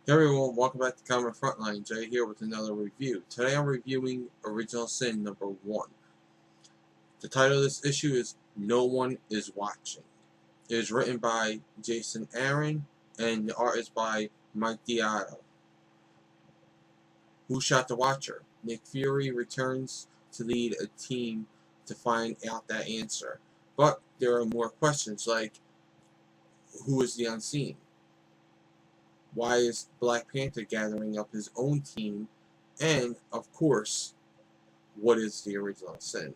Hey everyone, welcome back to Common Frontline. Jay here with another review. Today I'm reviewing Original Sin number 1. The title of this issue is No One Is Watching. It is written by Jason Aaron and the art is by Mike Deodato. Who shot the Watcher? Nick Fury returns to lead a team to find out that answer. But there are more questions like, who is the Unseen? Why is Black Panther gathering up his own team? And, of course, what is the Original Sin?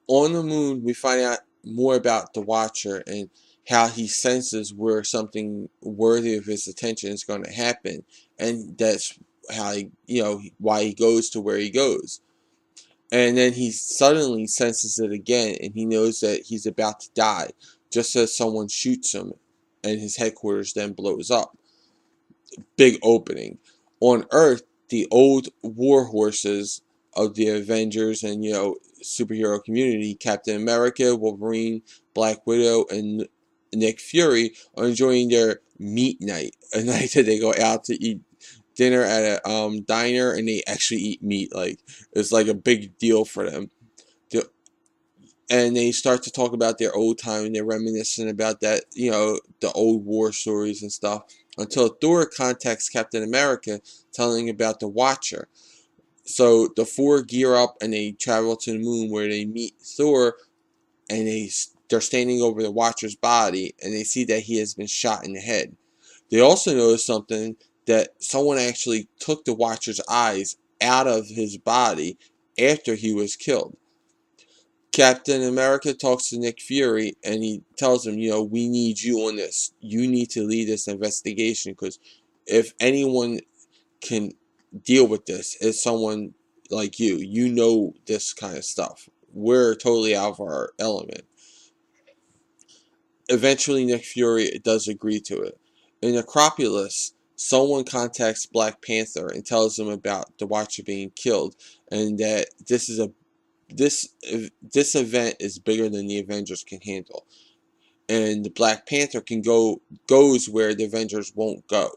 On the moon, we find out more about the Watcher and how he senses where something worthy of his attention is going to happen, and that's how why he goes to where he goes. And then he suddenly senses it again, and he knows that he's about to die, just as someone shoots him, and his headquarters then blows up. Big opening. On Earth, the old war horses of the Avengers and superhero community, Captain America, Wolverine, Black Widow, and Nick Fury, are enjoying their meat night, a night that they go out to eat dinner at a diner and they actually eat meat. Like, it's like a big deal for them. And they start to talk about their old time and they're reminiscing about that, the old war stories and stuff, until Thor contacts Captain America telling about the Watcher. So the four gear up and they travel to the moon where they meet Thor, and they're standing over the Watcher's body and they see that he has been shot in the head. They also notice something, that someone actually took the Watcher's eyes out of his body after he was killed. Captain America talks to Nick Fury and he tells him, we need you on this. You need to lead this investigation, because if anyone can deal with this, it's someone like you. You know this kind of stuff. We're totally out of our element. Eventually, Nick Fury does agree to it. In Acropolis, someone contacts Black Panther and tells him about the Watcher being killed, and that this event is bigger than the Avengers can handle, and the Black Panther goes where the Avengers won't go.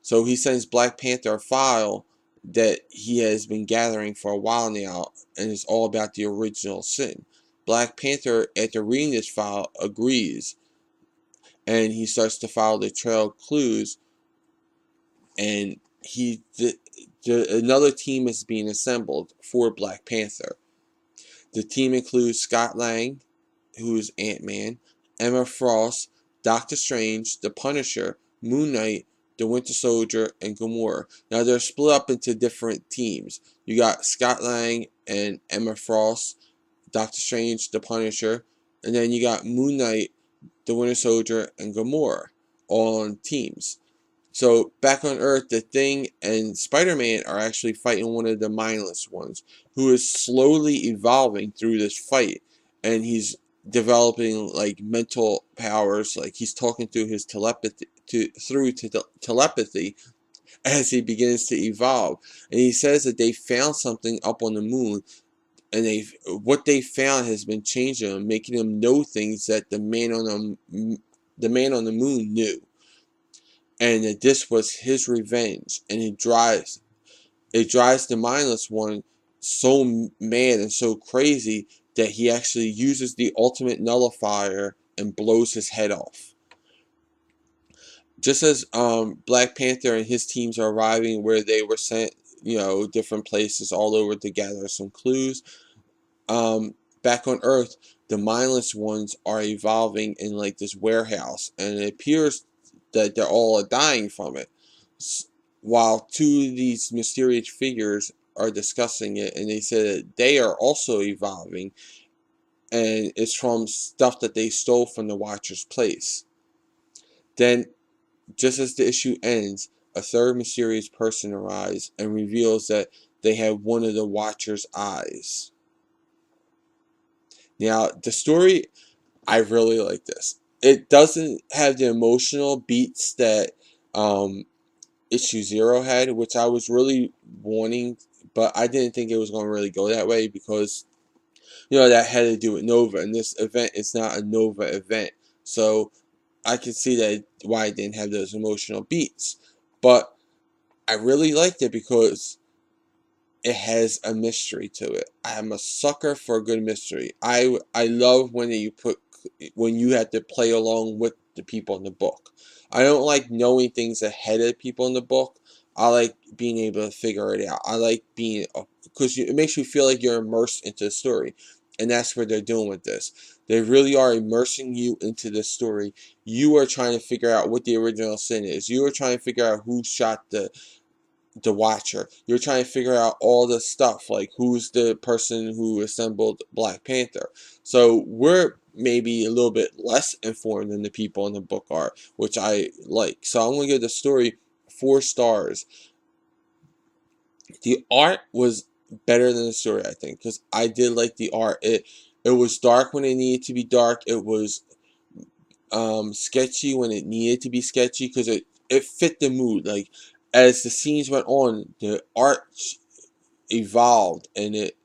So he sends Black Panther a file that he has been gathering for a while now, and it's all about the Original Sin. Black Panther, after reading this file, agrees, and he starts to follow the trail of clues, and another team is being assembled for Black Panther. The team includes Scott Lang, who is Ant-Man, Emma Frost, Doctor Strange, the Punisher, Moon Knight, the Winter Soldier, and Gamora. Now they're split up into different teams. You got Scott Lang and Emma Frost, Doctor Strange, the Punisher, and then you got Moon Knight, the Winter Soldier, and Gamora, all on teams. So back on Earth, the Thing and Spider-Man are actually fighting one of the mindless ones, who is slowly evolving through this fight, and he's developing like mental powers. Like, he's talking through his telepathy as he begins to evolve. And he says that they found something up on the moon, and what they found has been changing him, making him know things that the man on the moon knew. And that this was his revenge, and it drives the mindless one so mad and so crazy that he actually uses the ultimate nullifier and blows his head off. Just as Black Panther and his teams are arriving where they were sent, different places all over to gather some clues, back on Earth, the mindless ones are evolving in like this warehouse, and it appears that they're all dying from it, while two of these mysterious figures are discussing it, and they say that they are also evolving, and it's from stuff that they stole from the Watcher's place. Then, just as the issue ends, a third mysterious person arrives and reveals that they have one of the Watcher's eyes. Now, the story, I really like this. It doesn't have the emotional beats that issue 0 had, which I was really wanting, but I didn't think it was going to really go that way, because that had to do with Nova, and this event is not a Nova event, so I can see that why it didn't have those emotional beats. But I really liked it because it has a mystery to it. I am a sucker for a good mystery. I love when you have to play along with the people in the book. I don't like knowing things ahead of people in the book. I like being able to figure it out. I like being because it makes you feel like you're immersed into the story, and that's what they're doing with this. They really are immersing you into the story. You are trying to figure out what the original sin is. You are trying to figure out who shot the Watcher. You're trying to figure out all the stuff, like who's the person who assembled Black Panther. So we're maybe a little bit less informed than the people in the book are, which I like. So I'm going to give the story 4 stars. The art was better than the story, I think, because I did like the art. It was dark when it needed to be dark. It was sketchy when it needed to be sketchy because it fit the mood. Like as the scenes went on, the art evolved and it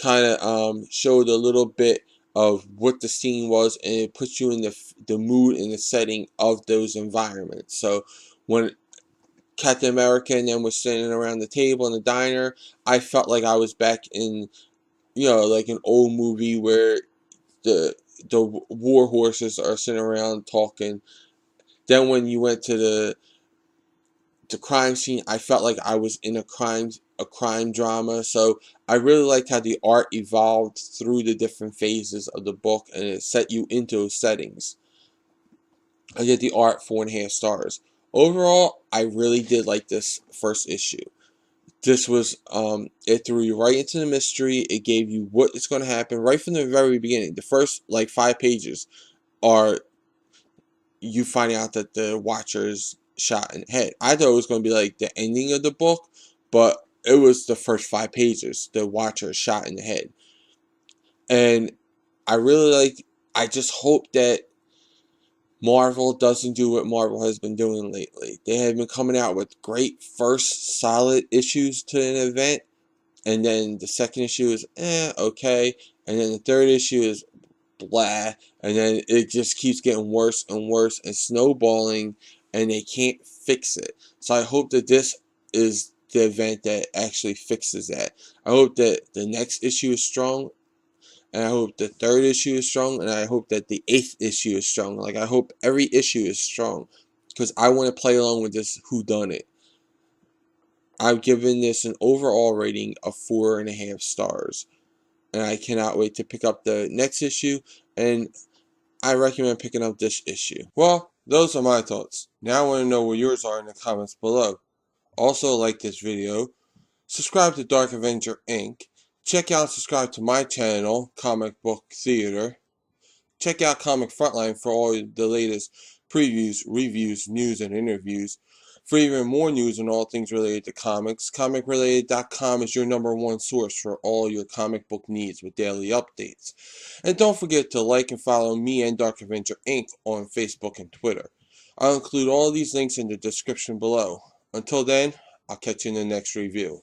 kind of showed a little bit of what the scene was, and it puts you in the mood and the setting of those environments. So when Captain America and them was sitting around the table in the diner, I felt like I was back in, like an old movie where the the war horses are sitting around talking. Then when you went to the crime scene, I felt like I was in a crime drama. So I really liked how the art evolved through the different phases of the book, and it set you into those settings. I did the art 4.5 stars. Overall, I really did like this first issue. This was it threw you right into the mystery. It gave you what is going to happen right from the very beginning. The first like 5 pages are you finding out that the Watcher's shot in the head. I thought it was going to be like the ending of the book, but it was the first 5 pages. The Watcher shot in the head, and I really like. I just hope that Marvel doesn't do what Marvel has been doing lately. They have been coming out with great first solid issues to an event, and then the second issue is okay, and then the third issue is blah, and then it just keeps getting worse and worse and snowballing, and they can't fix it. So I hope that this is the event that actually fixes that. I hope that the next issue is strong, and I hope the third issue is strong, and I hope that the 8th issue is strong. Like I hope every issue is strong, because I want to play along with this whodunit. I've given this an overall rating of 4.5 stars, and I cannot wait to pick up the next issue, and I recommend picking up this issue. Well, those are my thoughts. Now I want to know what yours are in the comments below. Also, like this video, subscribe to Dark Avenger Inc., check out and subscribe to my channel, Comic Book Theater. Check out Comic Frontline for all the latest previews, reviews, news, and interviews. For even more news on all things related to comics, comicrelated.com is your #1 source for all your comic book needs with daily updates. And don't forget to like and follow me and Dark Avenger Inc. on Facebook and Twitter. I'll include all these links in the description below. Until then, I'll catch you in the next review.